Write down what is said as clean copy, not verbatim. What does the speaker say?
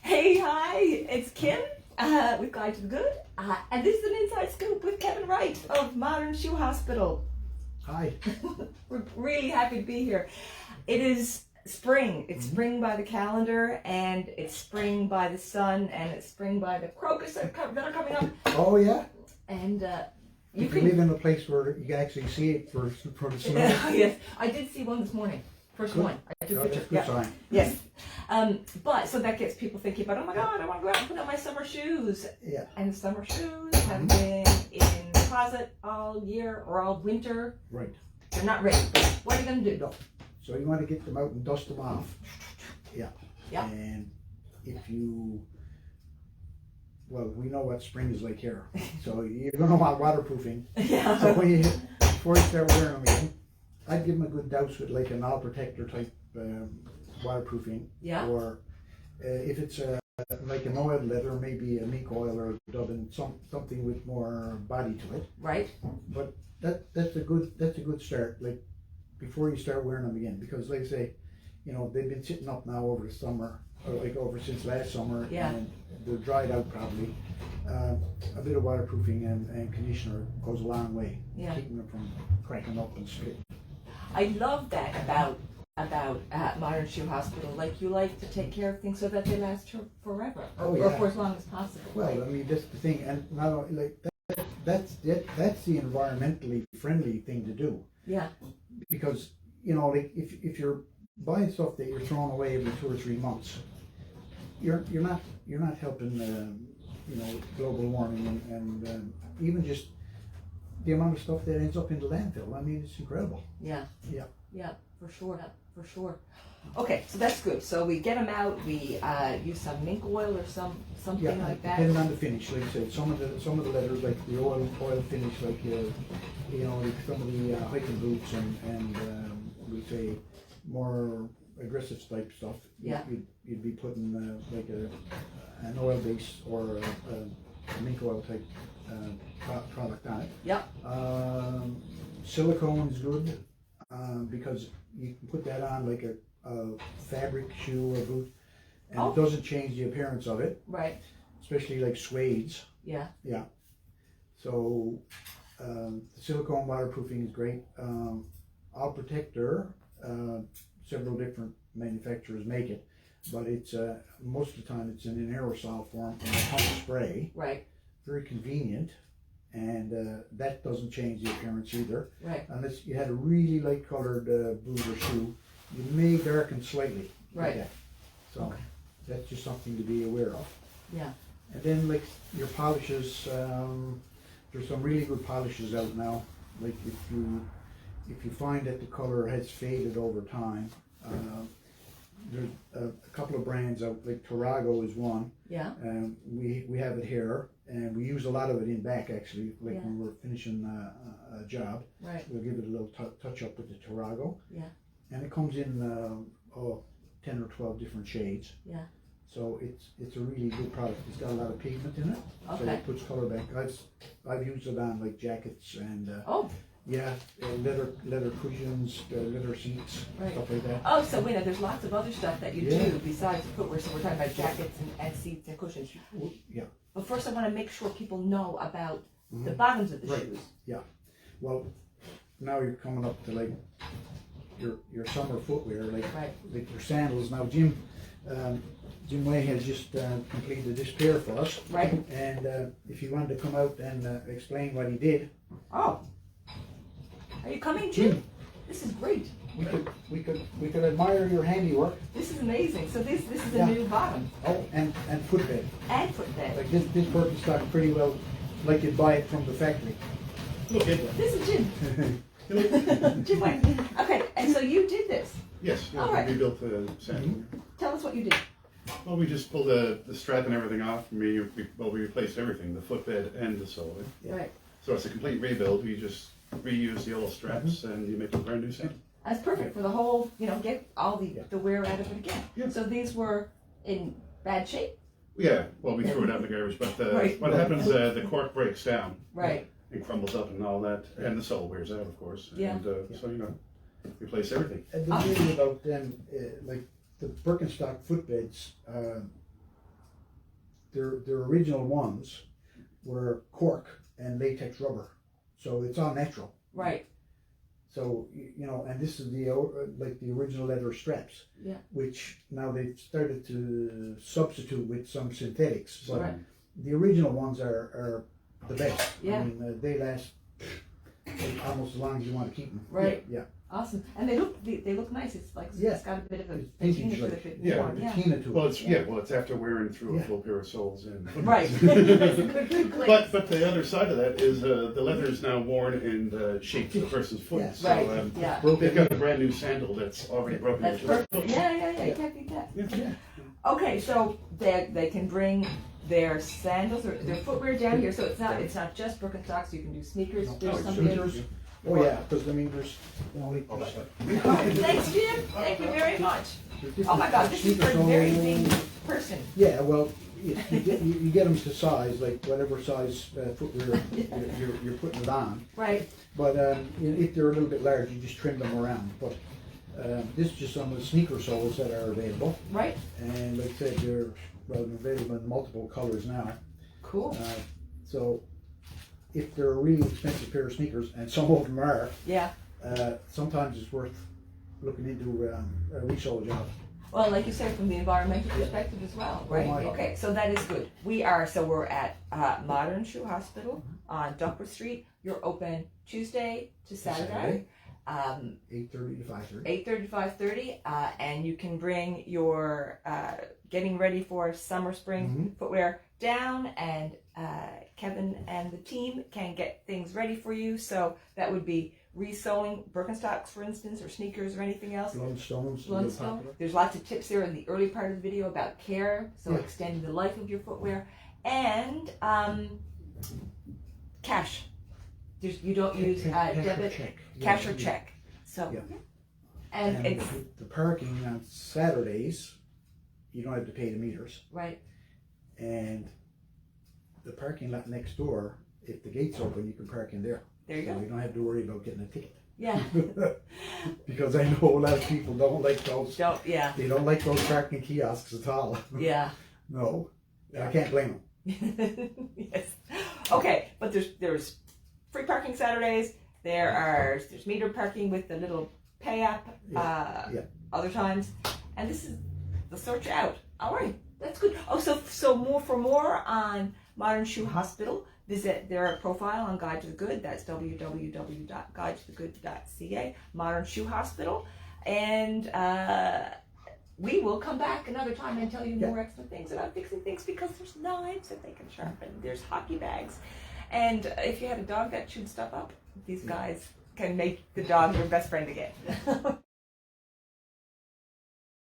Hey, hi, it's Kim with Guide to the Good, and this is an inside scoop with Kevin Wright of Modern Shoe Hospital. Hi. We're really happy to be here. It is spring. It's spring by the calendar, and it's spring by the sun, and it's spring by the crocus that are coming up. Oh yeah. And you can live in a place where you can actually see it for the snow. Yes, I did see one this morning. First good. one. I took a picture. That's a good sign. Yes. But so that gets people thinking about, oh my God, I want to go out and put on my summer shoes. Yeah. And the summer shoes have been in the closet all year or all winter. Right. They're not ready. But what are you going to do? No. So you want to get them out and dust them off. Yeah. Yeah. And if you, well, we know what spring is like here. So you're going to want waterproofing. Yeah. So before you start wearing them again, I'd give them a good douse with like an all protector type waterproofing. Yeah. Or if it's like an oil leather, maybe a mink oil or a Dublin, something with more body to it. Right. But that's a good start. Like before you start wearing them again, because like I say, you know, they've been sitting up now over the summer, or like over since last summer, Yeah. and they're dried out probably. A bit of waterproofing and conditioner goes a long way, Yeah. keeping them from cracking up and splitting. I love that about Modern Shoe Hospital. Like, you like to take care of things so that they last forever, or for as long as possible. Well, right? I mean, that's the thing, and not only like that's the environmentally friendly thing to do. Yeah. Because you know, like if you're buying stuff that you're throwing away every 2 or 3 months, you're not helping you know, global warming and even just the amount of stuff that ends up in the landfill. I mean, it's incredible. Yeah. Yeah. Yeah, for sure. For sure. Okay, so that's good. So we get them out. We use some mink oil or something like that. Depending on the finish, like I said, some of the leathers, like the oil finish, like you know, like some of the hiking boots and we say more aggressive type stuff. Yeah. You'd be putting like an oil base or a mink oil type product on it. Yeah. Silicone is good because you can put that on like a fabric shoe or boot, and it doesn't change the appearance of it. Right. Especially like suedes. Yeah. Yeah. So the silicone waterproofing is great. All Protector, several different manufacturers make it, but it's most of the time it's in an aerosol form in a pump spray. Right. Very convenient, and that doesn't change the appearance either. Right. Unless you had a really light colored boot or shoe, you may darken slightly. Right. Like that. So that's just something to be aware of. Yeah. And then like your polishes, there's some really good polishes out now. Like if you find that the color has faded over time, there's a couple of brands out, like Tarago is one. Yeah. We have it here, and we use a lot of it in back actually, like when we're finishing a job. Right. We'll give it a little touch up with the Tarago. Yeah. And it comes in 10 or 12 different shades. Yeah. So it's a really good product. It's got a lot of pigment in it, so it puts color back. I've used it on like jackets and leather cushions, leather seats, stuff like that. Oh, so wait, there's lots of other stuff that you do besides footwear. So we're talking about jackets and seats and cushions. Yeah. But first, I want to make sure people know about the bottoms of the shoes. Yeah. Well, now you're coming up to like your summer footwear, like your sandals. Now, Jim Way has just completed this pair for us. Right. And if you wanted to come out and explain what he did. Oh. Are you coming, Jim? This is great. We could admire your handiwork. This is amazing. So this is a new bottom. Oh, and footbed. And footbed. Like this Birkenstock pretty well like you'd buy it from the factory. Okay. This is Jim. Jim Way. Okay, and so you did this. Yes, All right. we built the sandal. Tell us what you did. Well, we just pulled the strap and everything off. We replaced everything, the footbed and the sole. Right. So it's a complete rebuild. We just reuse the old straps and you make a brand new sandal. That's perfect for the whole, get all the wear out of it again. Yeah. So these were in bad shape? Yeah, well, we threw it out in the garbage, but what happens, the cork breaks down. Right. And crumbles up and all that, and the sole wears out, of course. Yeah. And so, replace everything. And the beauty about them, like the Birkenstock footbeds, their original ones were cork and latex rubber, so it's all natural. Right. So and this is the like the original leather straps, which now they've started to substitute with some synthetics, but the original ones are the best. Yeah. I mean, they last almost as long as you want to keep them. Right. Yeah. Awesome. And they look nice. It's like it's got a bit of a patina to it. Patina to it. Well, it's after wearing through a full pair of soles and Right. That's a good click. But the other side of that is the leather is now worn and shaped to the person's foot. Yes. So they've got a brand new sandal that's already broken. That's into their perfect. foot. Yeah. You can't beat that. Yeah. Okay, so they can bring their sandals or their footwear down here. So it's not just Birkenstocks. You can do sneakers. There's something. Sneakers. Oh yeah, because I mean there's like All right, thanks, Jim. Thank you very much. Oh my God, this is for a very big person. Yeah, well, you get them to size, like whatever size footwear you're putting it on. Right. But if they're a little bit large, you just trim them around. But this is just some of the sneaker soles that are available. Right. And like I said, they're available in multiple colors now. Cool. So if they're a really expensive pair of sneakers, and some of them are, sometimes it's worth looking into a resale job. Well, like you said, from the environmental perspective as well, right? Okay, so that is good. we're at Modern Shoe Hospital on Duckworth Street. You're open Tuesday to Saturday. 8:30 to 5:30. 8:30 to 5:30, and you can bring your getting ready for summer, spring footwear down, and Kevin and the team can get things ready for you. So that would be resoling Birkenstocks, for instance, or sneakers or anything else. Blundstone. There's lots of tips there in the early part of the video about care, so extending the life of your footwear, and cash. You don't use debit, cash or check. So, and it's the parking on Saturdays, you don't have to pay the meters. Right. And the parking lot next door, if the gate's open, you can park in there. There you so go. You don't have to worry about getting a ticket. Yeah. Because I know a lot of people don't like those. They don't like those parking kiosks at all. Yeah. No. I can't blame them. Yes. Okay, but there's free parking Saturdays. There's meter parking with the little pay app other times, and this is they'll sort you out. All right, that's good. Oh, so more on Modern Shoe Hospital, visit their profile on Guide to the Good. That's www.guidetothegood.ca. Modern Shoe Hospital, and we will come back another time and tell you more excellent things about fixing things, because there's knives that they can sharpen. There's hockey bags. And if you had a dog that chewed stuff up, these guys can make the dog your best friend again.